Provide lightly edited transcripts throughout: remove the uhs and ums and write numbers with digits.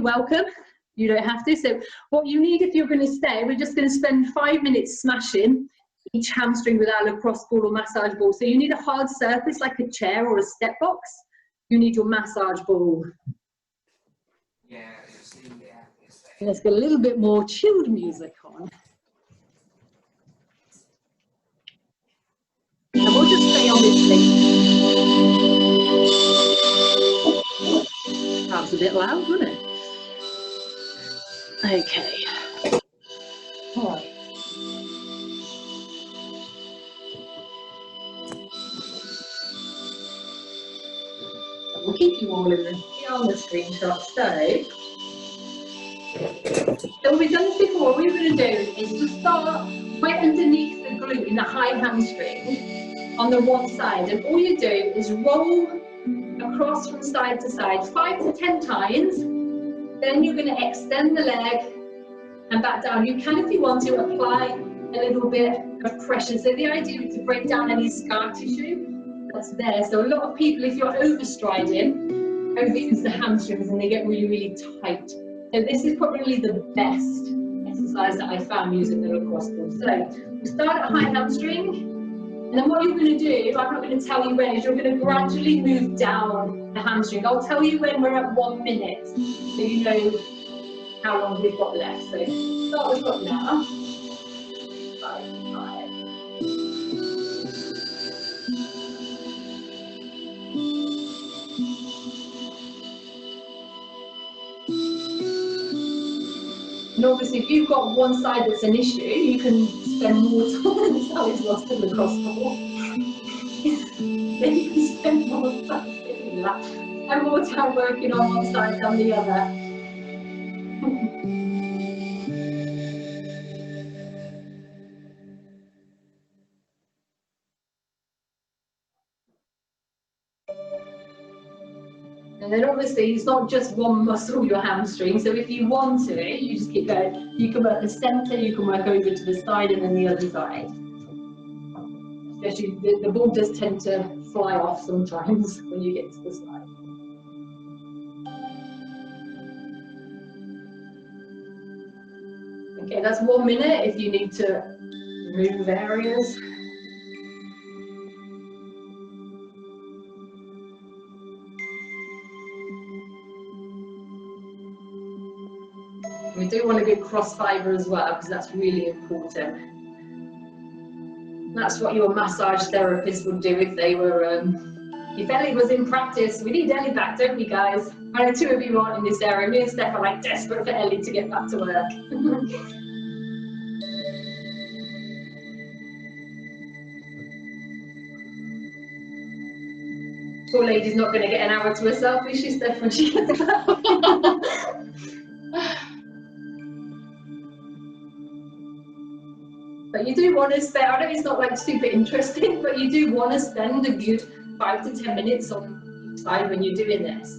welcome. You don't have to. So what you need if you're going to stay, we're just going to spend 5 minutes smashing each hamstring with our lacrosse ball or massage ball. So you need a hard surface like a chair or a step box. You need your massage ball. Let's get a little bit more chilled music on. And we'll just stay on this thing. That was a bit loud, wasn't it? Okay. All right. We'll keep you all on the screenshot. So we've done this before. What we're going to do is to start right underneath the glute in the high hamstring on the one side, and all you do is roll across from side to side 5 to 10 times. Then you're going to extend the leg and back down. You can, if you want to, apply a little bit of pressure. So the idea is to break down any scar tissue that's there. So a lot of people, if you're overstriding, overuse the hamstrings and they get really, really tight. So this is probably the best exercise that I found using the lacrosse ball. So we start at high hamstring, and then what you're going to do, I'm not going to tell you when, is you're going to gradually move down the hamstring. I'll tell you when we're at 1 minute, so you know how long we've got left. So start with what now? 5, 5. And obviously, if you've got one side that's an issue, you can spend more time. Sally's lost in the lacrosse ball. Then you can spend more time doing that, and more time working on one side than the other. And then obviously it's not just one muscle, your hamstring, so if you want to, you just keep going. You can work the centre, you can work over to the side and then the other side. Especially the ball does tend to fly off sometimes when you get to the side. Okay, that's 1 minute if you need to move areas. We do want a good cross fibre as well, because that's really important. That's what your massage therapist would do if they were, if Ellie was in practice. We need Ellie back, don't we, guys? I know 2 of you aren't in this area. Me and Steph are like desperate for Ellie to get back to work. Poor lady's not going to get an hour to herself, is she, Steph, when she gets back? But you do want to spend, I know it's not like super interesting, but you do want to spend a good 5 to 10 minutes on each side when you're doing this.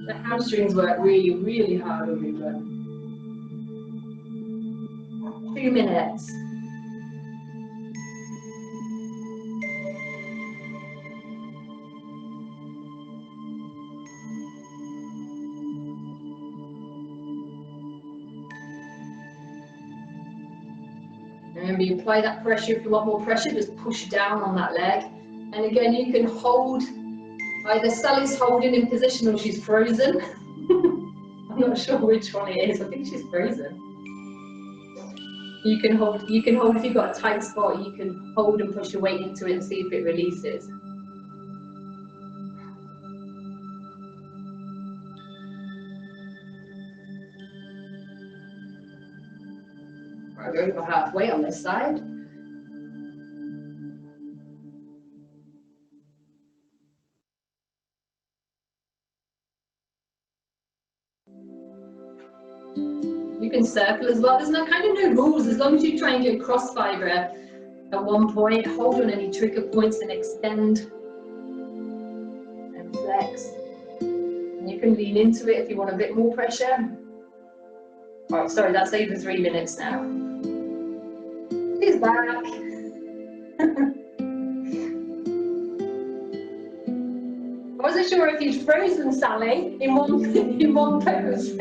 The hamstrings work really, really hard when we do it. 2 minutes. Remember, you apply that pressure. If you want more pressure, just push down on that leg. And again, you can hold, either Sally's holding in position or she's frozen. I'm not sure which one it is. I think she's frozen. You can hold if you've got a tight spot, you can hold and push your weight into it and see if it releases. Right, we're over halfway on this side. You can circle as well. There's no rules, as long as you try and get cross fibre at one point, hold on any trigger points and extend and flex. And you can lean into it if you want a bit more pressure. Right, sorry, that's over 3 minutes now. She's back. I wasn't sure if you'd frozen Sally in one pose.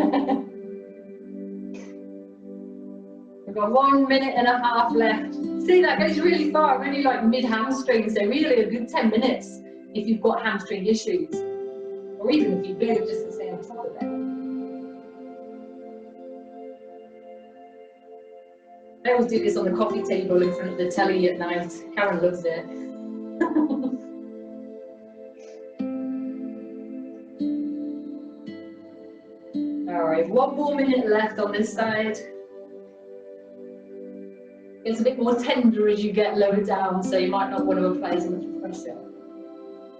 We've got 1.5 minutes left. See, that goes really far, really like mid-hamstring, so really a good 10 minutes if you've got hamstring issues. Or even if you go just to stay on top of it. I always do this on the coffee table in front of the telly at night. Karen loves it. Alright, 1 more minute left on this side. It's a bit more tender as you get lower down, so you might not want to apply so much pressure.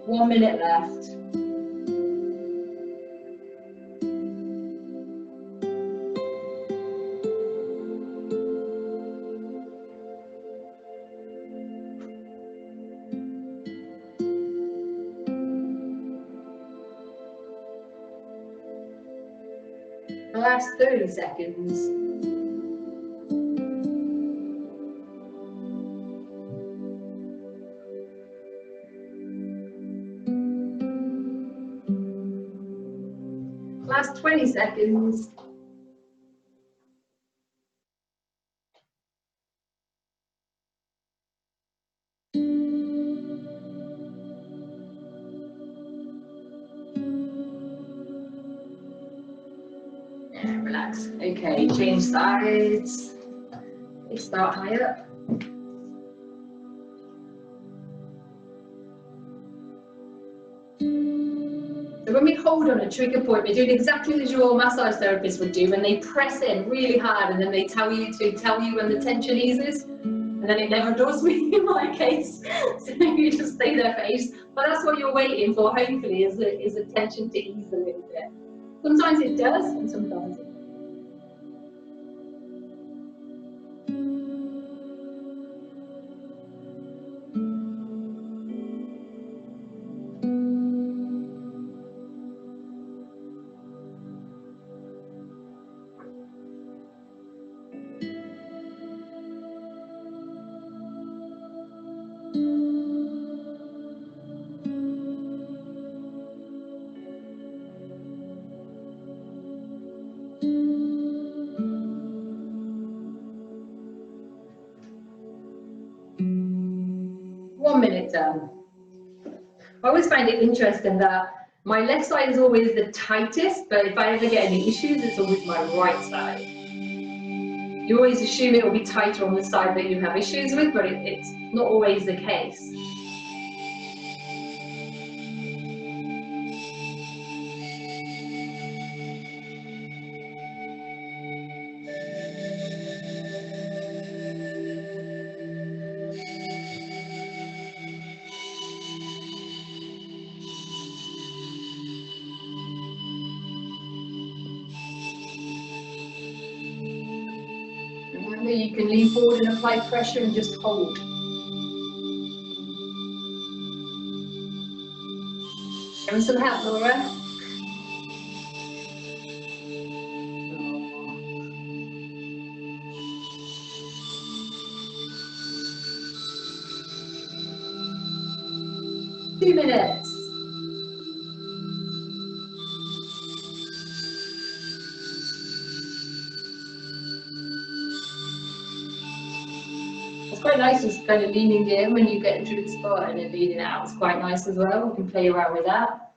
1 minute left. The last 30 seconds. Last 20 seconds. Relax. Okay, change sides. Okay, start high up. So when we hold on a trigger point, we're doing exactly as your massage therapist would do when they press in really hard and then they tell you when the tension eases, and then it never does in my case. So you just stay there for ages. But that's what you're waiting for, hopefully, is the tension to ease a little bit. Sometimes it does, and sometimes it doesn't. Done. I always find it interesting that my left side is always the tightest, but if I ever get any issues, it's always my right side. You always assume it will be tighter on the side that you have issues with, but it's not always the case. Remember, you can lean forward and apply pressure and just hold. Having some help, Laura? 2 minutes. It's quite nice just kind of leaning in when you get into the spot and then leaning out. It's quite nice as well. You can play around with that.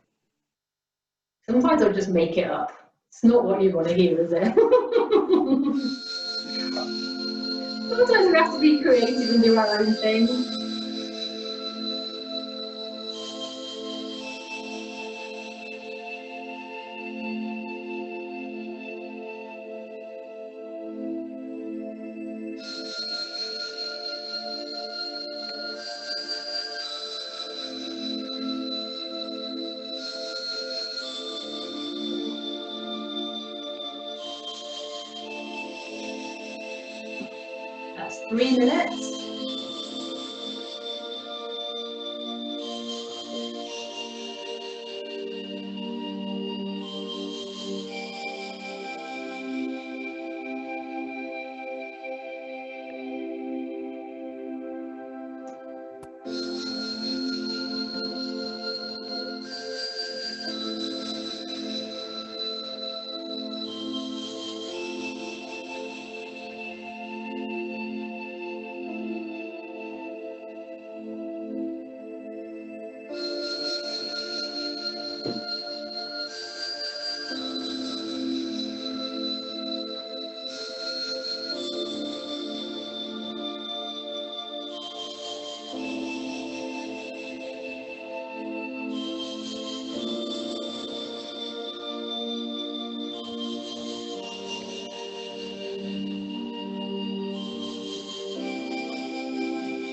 Sometimes I'll just make it up. It's not what you want to hear, is it? Sometimes you have to be creative and do our own thing. That's 3 minutes.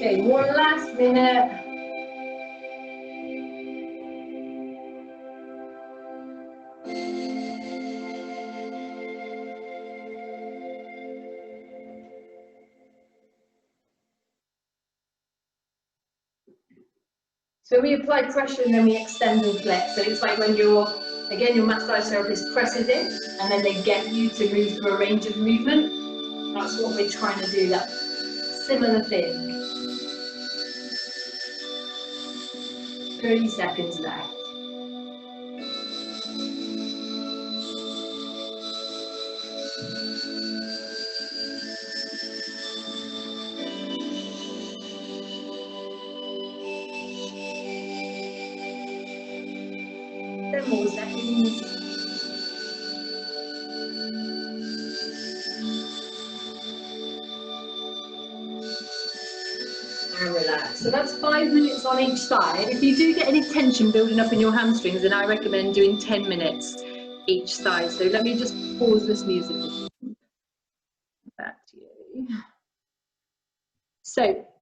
Okay, one last minute. So we apply pressure and then we extend and flex. So it's like when again, your massage therapist presses in and then they get you to move through a range of movement. That's what we're trying to do, that similar thing. 30 seconds left. Ten more seconds. And relax. So that's 5 minutes on each side. If you do get any tension building up in your hamstrings, then I recommend doing 10 minutes each side. So let me just pause this music. Back to you. So